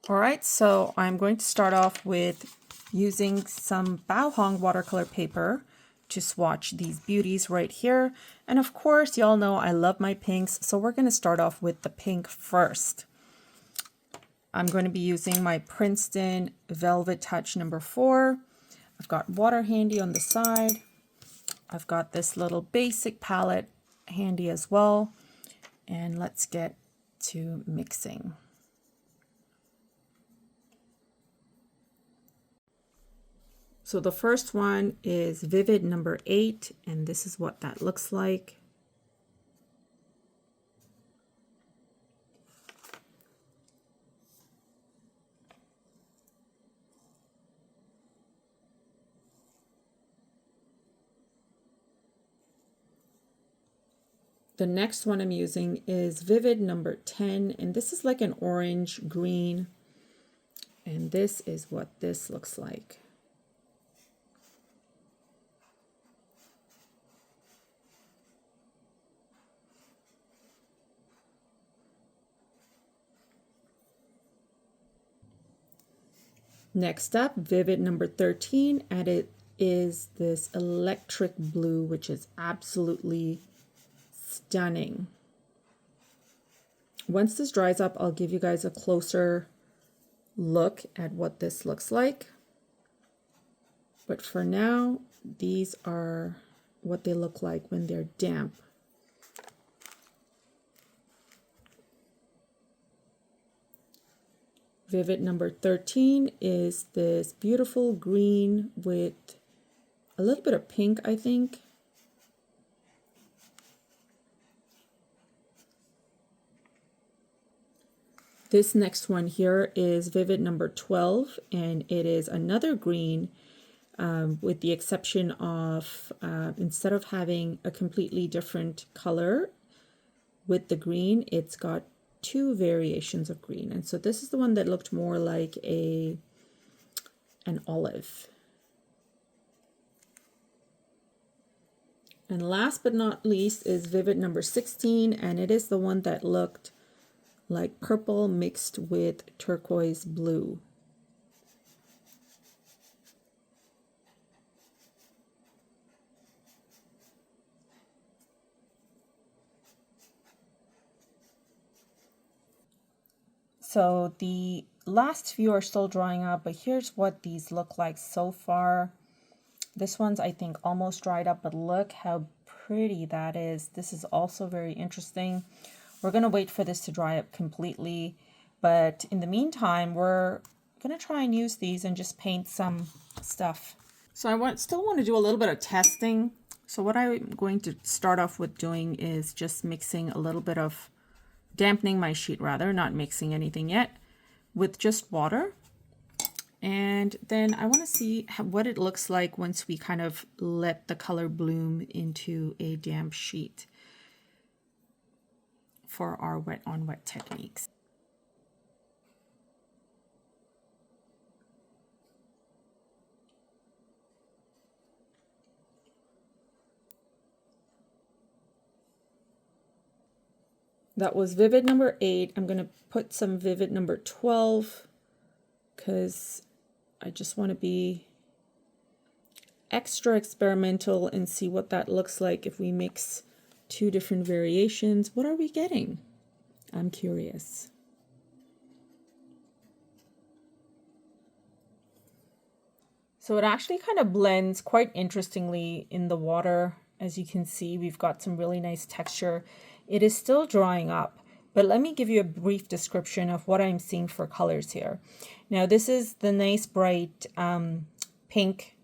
All right, so I'm going to start off with using some Baohong watercolor paper to swatch these beauties right here. And of course, y'all know I love my pinks, so we're going to start off with the pink first. I'm going to be using my Princeton Velvetouch number 4. I've got water handy on the side. I've got this little basic palette handy as well. And let's get to mixing. So the first one is Vivid number 8, and this is what that looks like. The next one I'm using is Vivid number 10, and this is like an orange green, and this is what this looks like. Next up, Vivid number 13, and it is this electric blue, which is absolutely stunning. Once this dries up, I'll give you guys a closer look at what this looks like. But for now, these are what they look like when they're damp. Vivid number 13 is this beautiful green with a little bit of pink, I think. This next one here is Vivid number 12, and it is another green with the exception of instead of having a completely different color with the green, it's got 2 variations of green. And so this is the one that looked more like an olive. And last but not least is Vivid number 16, and it is the one that looked like purple mixed with turquoise blue. So the last few are still drying up, but here's what these look like so far. This one's, I think, almost dried up, but look how pretty that is. This is also very interesting. We're going to wait for this to dry up completely, but in the meantime, we're going to try and use these and just paint some stuff. So I still want to do a little bit of testing. So what I'm going to start off with doing is just mixing a little bit of dampening my sheet, rather, not mixing anything yet, with just water. And then I want to see what it looks like once we kind of let the color bloom into a damp sheet for our wet on wet techniques. That was Vivid number 8. I'm going to put some Vivid number 12 because I just want to be extra experimental and see what that looks like if we mix 2 different variations. What are we getting? I'm curious. So it actually kind of blends quite interestingly in the water. As you can see, we've got some really nice texture. It is still drying up, but let me give you a brief description of what I'm seeing for colors here. Now, this is the nice bright pink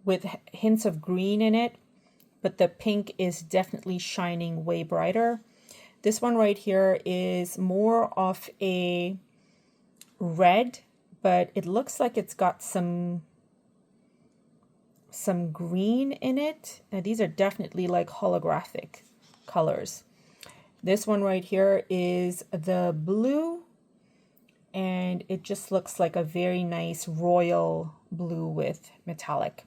with hints of green in it, but the pink is definitely shining way brighter. This one right here is more of a red, but it looks like it's got some green in it. Now, these are definitely like holographic colors. This one right here is the blue, and it just looks like a very nice royal blue with metallic.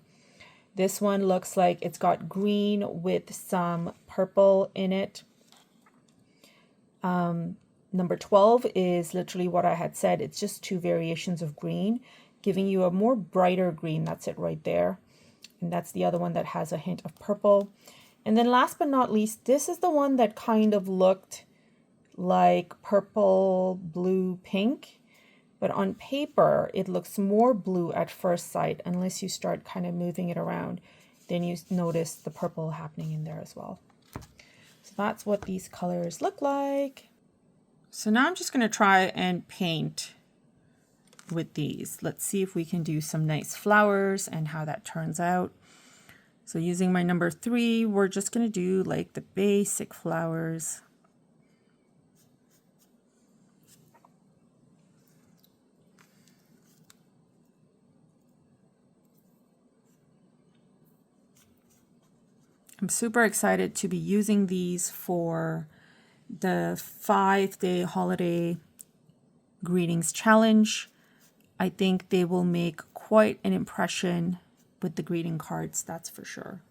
This one looks like it's got green with some purple in it. number 12 is literally what I had said. It's just two variations of green, giving you a more brighter green. That's it right there. And that's the other one that has a hint of purple. And then last but not least, this is the one that kind of looked like purple, blue, pink. But on paper, it looks more blue at first sight, unless you start kind of moving it around. Then you notice the purple happening in there as well. So that's what these colors look like. So now I'm just going to try and paint with these. Let's see if we can do some nice flowers and how that turns out. So using my number 3, we're just going to do like the basic flowers. I'm super excited to be using these for the 5-day holiday greetings challenge. I think they will make quite an impression with the greeting cards, that's for sure.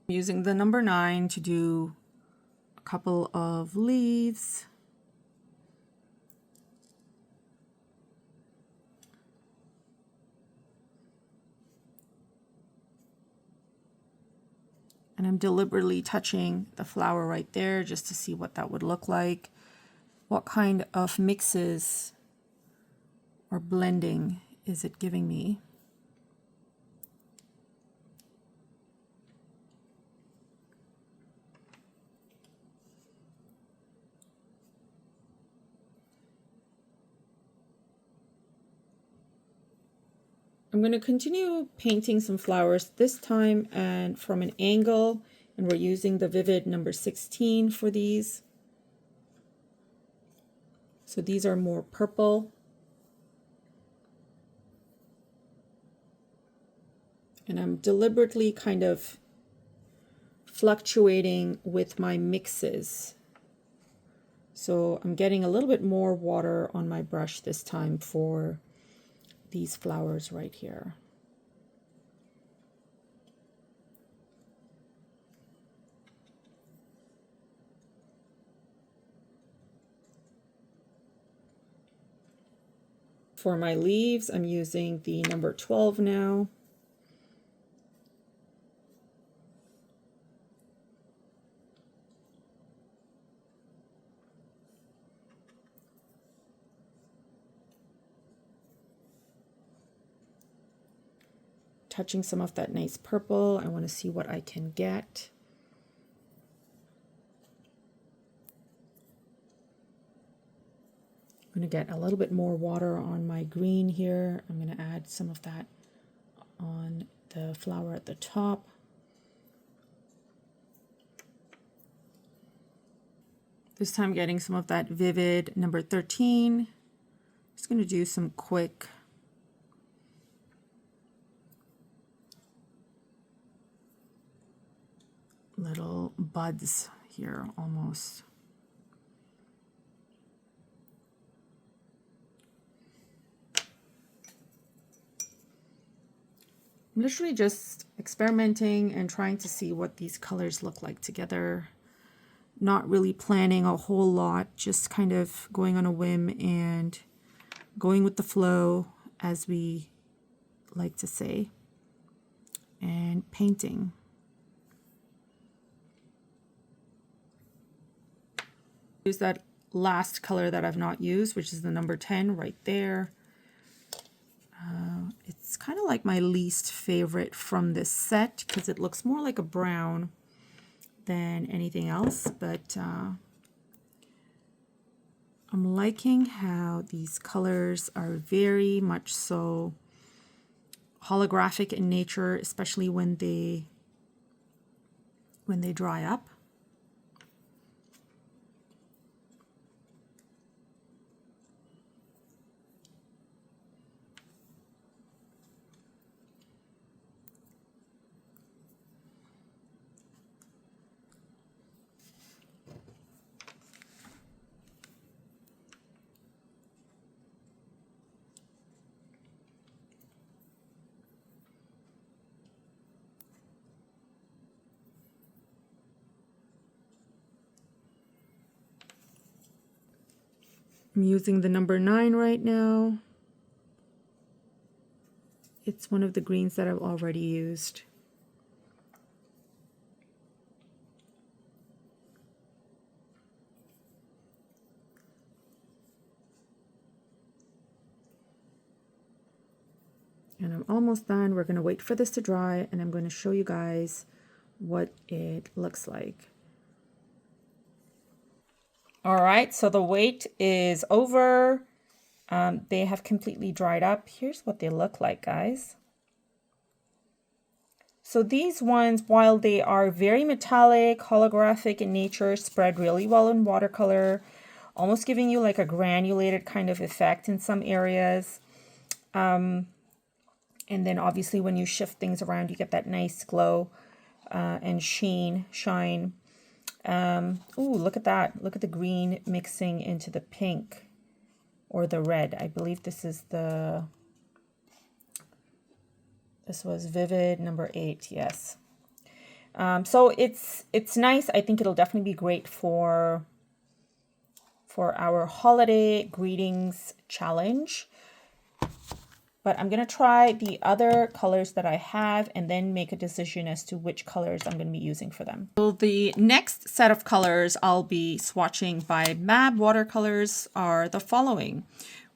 I'm using the number 9 to do a couple of leaves. And I'm deliberately touching the flower right there just to see what that would look like. What kind of mixes or blending is it giving me? I'm going to continue painting some flowers this time and from an angle, and we're using the Vivid number 16 for these. So these are more purple. And I'm deliberately kind of fluctuating with my mixes. So I'm getting a little bit more water on my brush this time for these flowers right here. For my leaves, I'm using the number 12 now. Touching some of that nice purple. I want to see what I can get. I'm going to get a little bit more water on my green here. I'm going to add some of that on the flower at the top. This time getting some of that Vivid number 13. Just going to do some quick little buds here almost. I'm literally just experimenting and trying to see what these colors look like together. Not really planning a whole lot, just kind of going on a whim and going with the flow, as we like to say, and painting. Use that last color that I've not used, which is the number 10 right there. It's kind of like my least favorite from this set because it looks more like a brown than anything else, but I'm liking how these colors are very much so holographic in nature, especially when they dry up. I'm using the number 9 right now. It's one of the greens that I've already used. And I'm almost done. We're going to wait for this to dry, and I'm going to show you guys what it looks like. All right, so the wait is over. They have completely dried up. Here's what they look like, guys. So these ones, while they are very metallic, holographic in nature, spread really well in watercolor, almost giving you like a granulated kind of effect in some areas. And then obviously when you shift things around, you get that nice glow and shine. Ooh, look at that. Look at the green mixing into the pink or the red. I believe this was Vivid number 8, yes. So it's nice. I think it'll definitely be great for our holiday greetings challenge. But I'm going to try the other colors that I have and then make a decision as to which colors I'm going to be using for them. So the next set of colors I'll be swatching by MAB Watercolours are the following.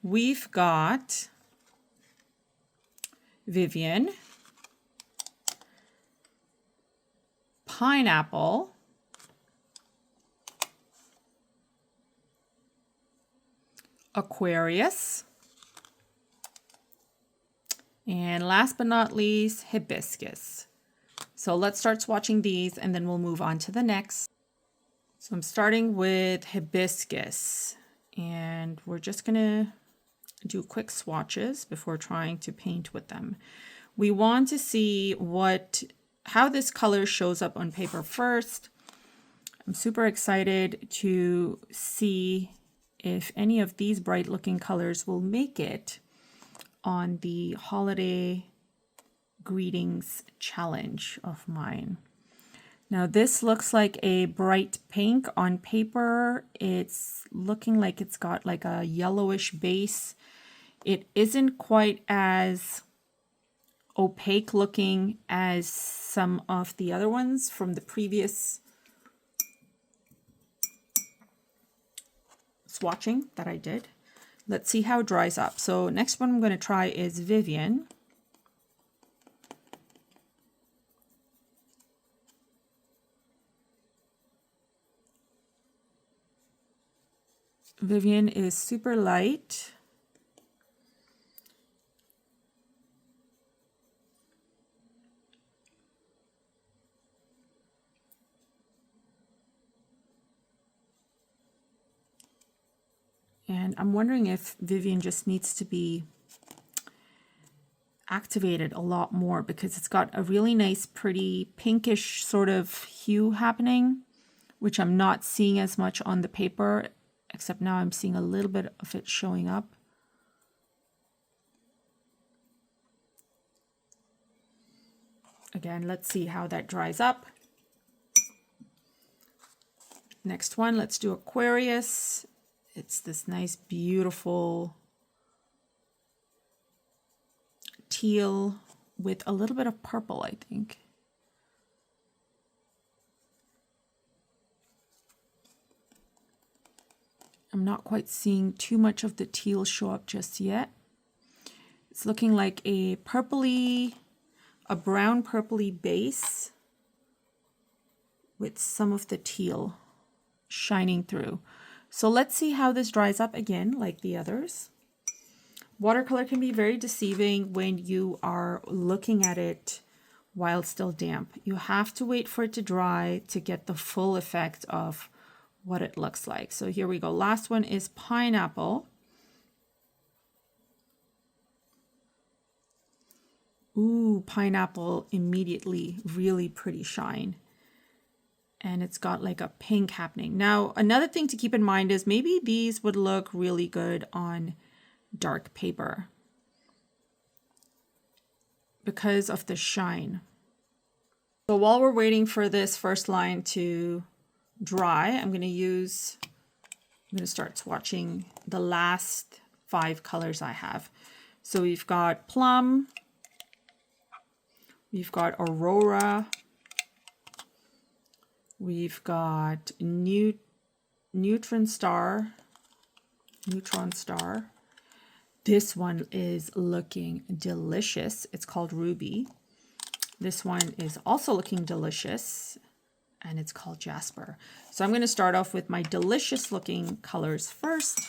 We've got Vivian, Pineapple, Aquarius, and last but not least, Hibiscus. So let's start swatching these and then we'll move on to the next. So I'm starting with Hibiscus, and we're just gonna do quick swatches before trying to paint with them. We want to see how this color shows up on paper first. I'm super excited to see if any of these bright looking colors will make it on the holiday greetings challenge of mine. Now this looks like a bright pink on paper. It's looking like it's got like a yellowish base. It isn't quite as opaque looking as some of the other ones from the previous swatching that I did. Let's see how it dries up. So next one I'm going to try is Vivian. Vivian is super light. And I'm wondering if Vivian just needs to be activated a lot more because it's got a really nice, pretty pinkish sort of hue happening, which I'm not seeing as much on the paper, except now I'm seeing a little bit of it showing up. Again, let's see how that dries up. Next one, let's do Aquarius. It's this nice, beautiful teal with a little bit of purple, I think. I'm not quite seeing too much of the teal show up just yet. It's looking like a brown purpley base with some of the teal shining through. So let's see how this dries up again, like the others. Watercolor can be very deceiving when you are looking at it while still damp. You have to wait for it to dry to get the full effect of what it looks like. So here we go. Last one is Pineapple. Ooh, Pineapple immediately really pretty shine. And it's got like a pink happening. Now, another thing to keep in mind is maybe these would look really good on dark paper because of the shine. So while we're waiting for this first line to dry, I'm going to use I'm going to start swatching the last 5 colors I have. So we've got Plum, we've got Aurora, we've got Neutron Star. This one is looking delicious. It's called Ruby. This one is also looking delicious, and it's called Jasper. So I'm going to start off with my delicious looking colors first,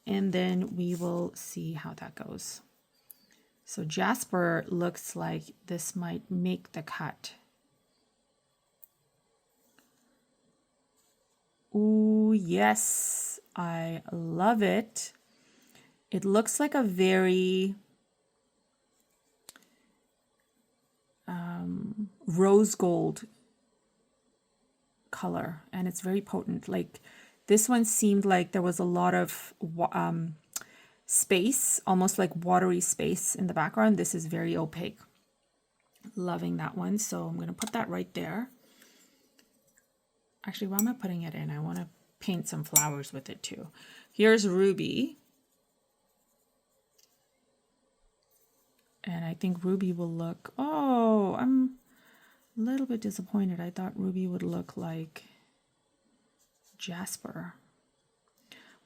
and then we will see how that goes. So Jasper looks like this might make the cut. Ooh, yes, I love it. It looks like a very rose gold color, and it's very potent. Like this one seemed like there was a lot of space, almost like watery space in the background. This is very opaque. Loving that one. So I'm going to put that right there. Actually, why am I putting it in? I want to paint some flowers with it too. Here's Ruby. And I think Ruby will look, oh, I'm a little bit disappointed. I thought Ruby would look like Jasper.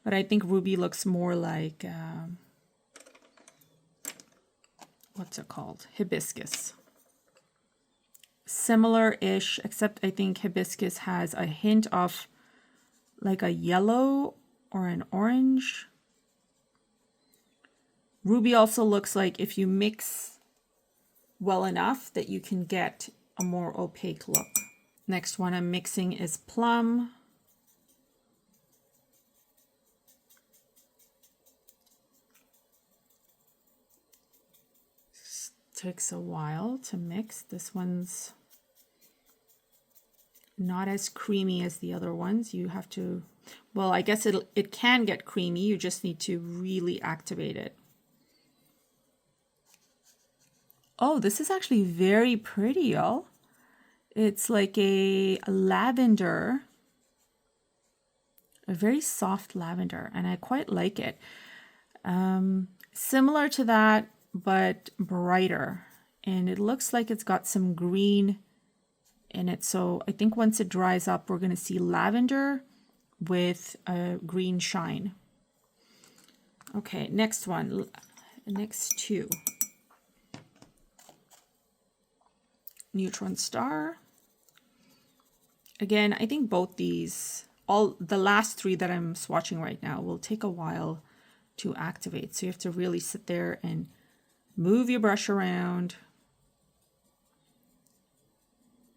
But I think Ruby looks more like, what's it called? Hibiscus. Similar-ish, except I think Hibiscus has a hint of like a yellow or an orange. Ruby also looks like if you mix well enough that you can get a more opaque look. Next one I'm mixing is Plum. This takes a while to mix. This one's not as creamy as the other ones. You have to, well, I guess it can get creamy. You just need to really activate it. Oh, this is actually very pretty, y'all. It's like a lavender, a very soft lavender, and I quite like it. Similar to that, but brighter. And it looks like it's got some green in it. So I think once it dries up, we're going to see lavender with a green shine. Okay, next one, next two. Neutron Star. Again, I think both these, all the last 3 that I'm swatching right now will take a while to activate. So you have to really sit there and move your brush around.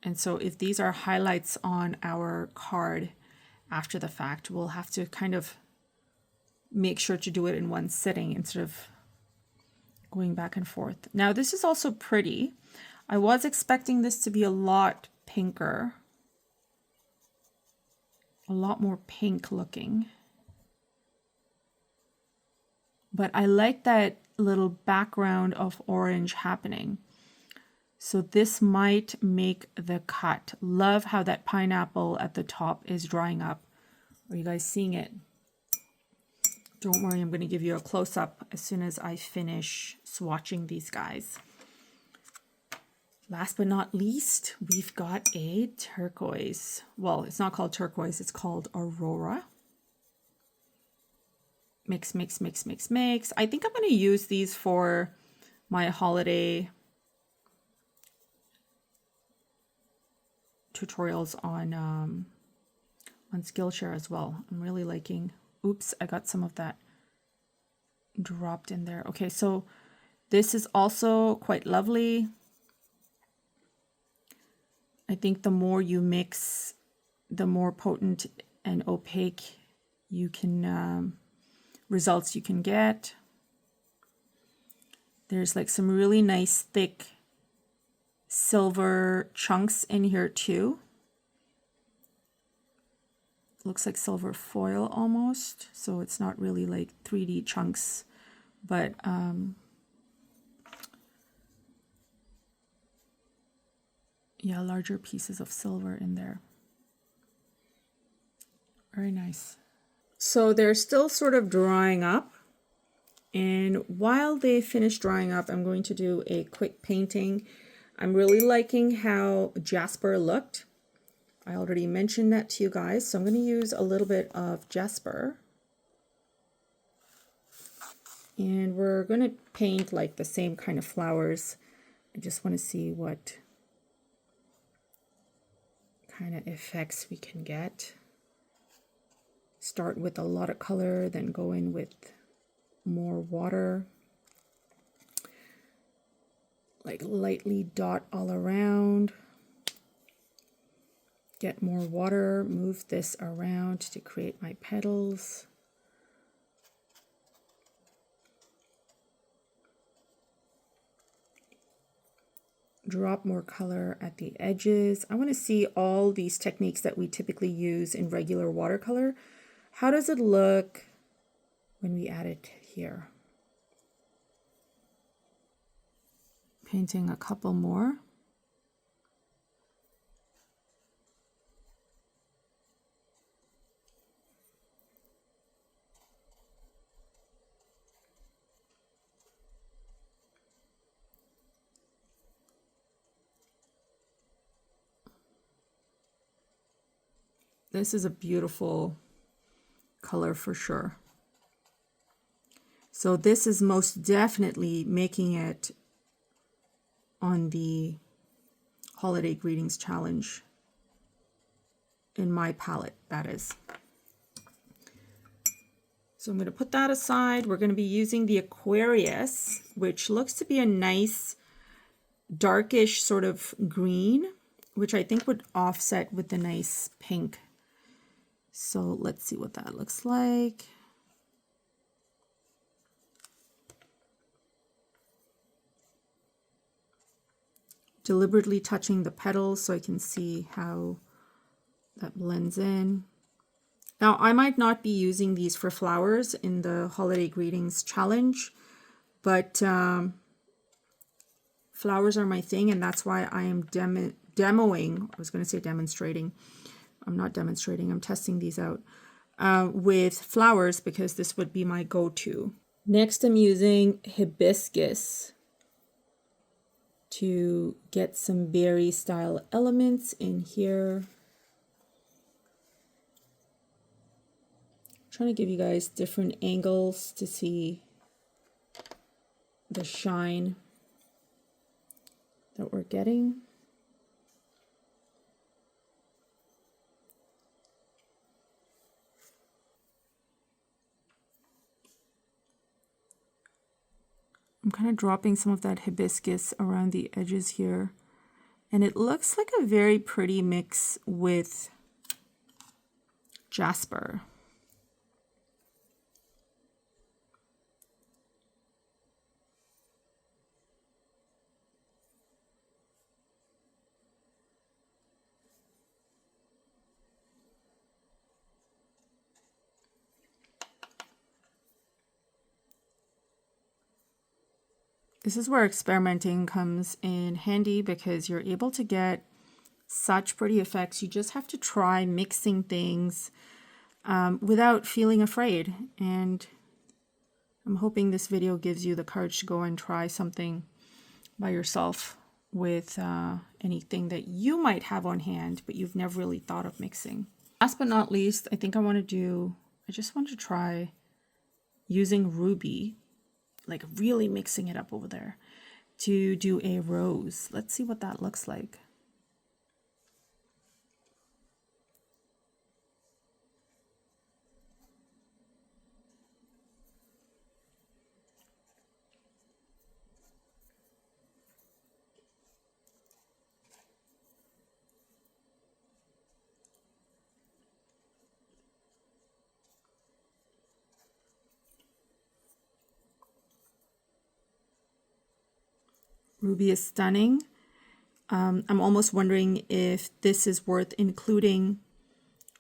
And so if these are highlights on our card after the fact, we'll have to kind of make sure to do it in one sitting instead of going back and forth. Now this is also pretty. I was expecting this to be a lot pinker, a lot more pink looking. But I like that little background of orange happening. So this might make the cut. Love how that pineapple at the top is drying up. Are you guys seeing it? Don't worry, I'm going to give you a close-up as soon as I finish swatching these guys. Last but not least, we've got a turquoise. Well, it's not called turquoise, it's called Aurora. Mix, mix, mix, mix, mix. I think I'm going to use these for my holiday tutorials on Skillshare as well. I'm really liking, oops, I got some of that dropped in there. Okay, so this is also quite lovely. I think the more you mix, the more potent and opaque you can, results you can get. There's like some really nice thick silver chunks in here too. Looks like silver foil almost, so it's not really like 3D chunks, but yeah, larger pieces of silver in there. Very nice. So they're still sort of drying up. And while they finish drying up, I'm going to do a quick painting. I'm really liking how Jasper looked. I already mentioned that to you guys. So I'm going to use a little bit of Jasper. And we're going to paint like the same kind of flowers. I just want to see what kind of effects we can get. Start with a lot of color, then go in with more water. Like lightly dot all around. Get more water, move this around to create my petals. Drop more color at the edges. I want to see all these techniques that we typically use in regular watercolor. How does it look when we add it here? Painting a couple more. This is a beautiful color for sure. So this is most definitely making it on the Holiday Greetings Challenge in my palette, that is. So I'm going to put that aside. We're going to be using the Aquarius, which looks to be a nice darkish sort of green, which I think would offset with the nice pink. So let's see what that looks like. Deliberately touching the petals so I can see how that blends in. Now, I might not be using these for flowers in the Holiday Greetings Challenge, but flowers are my thing, and that's why I am demoing. I was going to say demonstrating. I'm not demonstrating. I'm testing these out with flowers because this would be my go-to. Next, I'm using hibiscus to get some berry style elements in here. Trying to give you guys different angles to see the shine that we're getting. I'm kind of dropping some of that hibiscus around the edges here, and it looks like a very pretty mix with Jasper. This is where experimenting comes in handy because you're able to get such pretty effects. You just have to try mixing things without feeling afraid. And I'm hoping this video gives you the courage to go and try something by yourself with anything that you might have on hand, but you've never really thought of mixing. Last but not least, I think I just want to try using ruby, like really mixing it up over there, to do a rose. Let's see what that looks like. Ruby is stunning. I'm almost wondering if this is worth including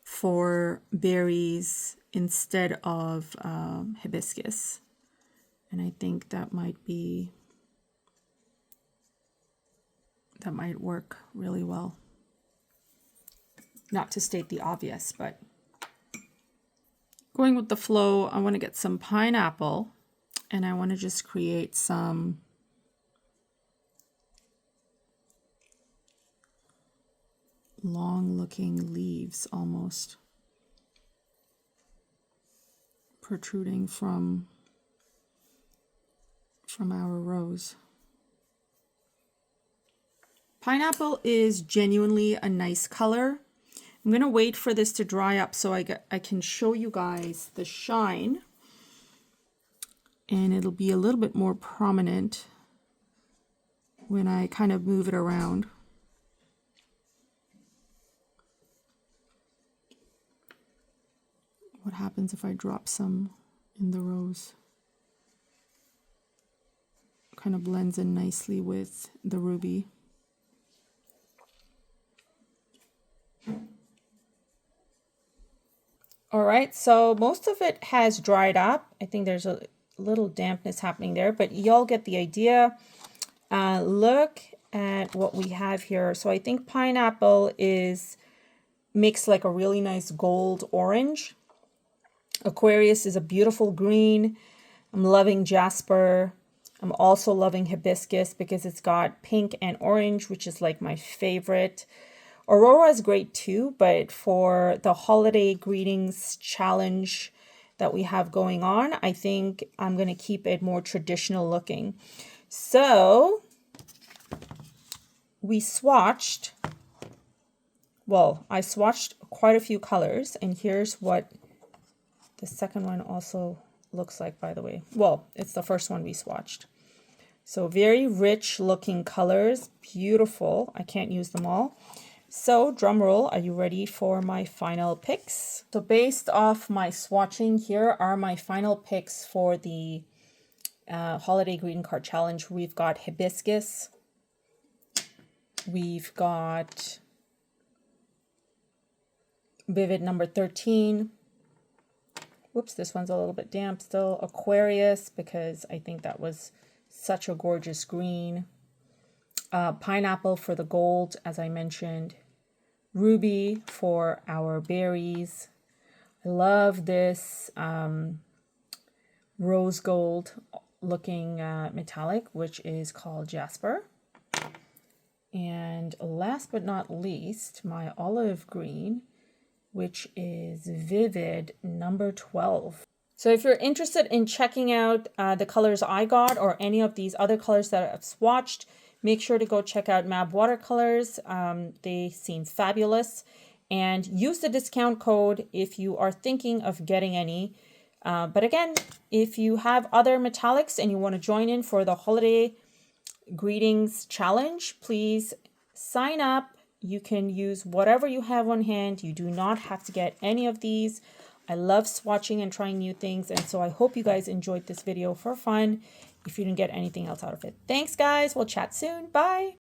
for berries instead of hibiscus. And I think that might work really well. Not to state the obvious, but Going with the flow, I want to get some pineapple, and I want to just create some long-looking leaves almost protruding from our rose. Pineapple is genuinely a nice color. I'm going to wait for this to dry up so I can show you guys the shine, and it'll be a little bit more prominent when I kind of move it around. What happens if I drop some in the rose? Kind of blends in nicely with the ruby. All right, so most of it has dried up. I think there's a little dampness happening there, but y'all get the idea. Look at what we have here. So I think pineapple makes like a really nice gold orange. Aquarius is a beautiful green. I'm loving jasper. I'm also loving hibiscus because it's got pink and orange, which is like my favorite. Aurora is great too, but for the holiday greetings challenge that we have going on, I think I'm going to keep it more traditional looking. So we swatched, well, I swatched quite a few colors, and here's what the second one also looks like, by the way. Well, it's the first one we swatched. So very rich looking colors, beautiful. I can't use them all. So drum roll, are you ready for my final picks? So based off my swatching, here are my final picks for the holiday greeting card challenge. We've got hibiscus. We've got vivid number 13. Whoops, this one's a little bit damp still. Aquarius, because I think that was such a gorgeous green. Pineapple for the gold, as I mentioned. Ruby for our berries. I love this rose gold looking metallic, which is called jasper. And last but not least, my olive green, which is vivid number 12. So if you're interested in checking out the colors I got or any of these other colors that I've swatched, make sure to go check out MAB Watercolours. They seem fabulous. And use the discount code if you are thinking of getting any. But again, if you have other metallics and you want to join in for the holiday greetings challenge, please sign up. You can use whatever you have on hand. You do not have to get any of these. I love swatching and trying new things. And so I hope you guys enjoyed this video for fun if you didn't get anything else out of it. Thanks, guys. We'll chat soon. Bye.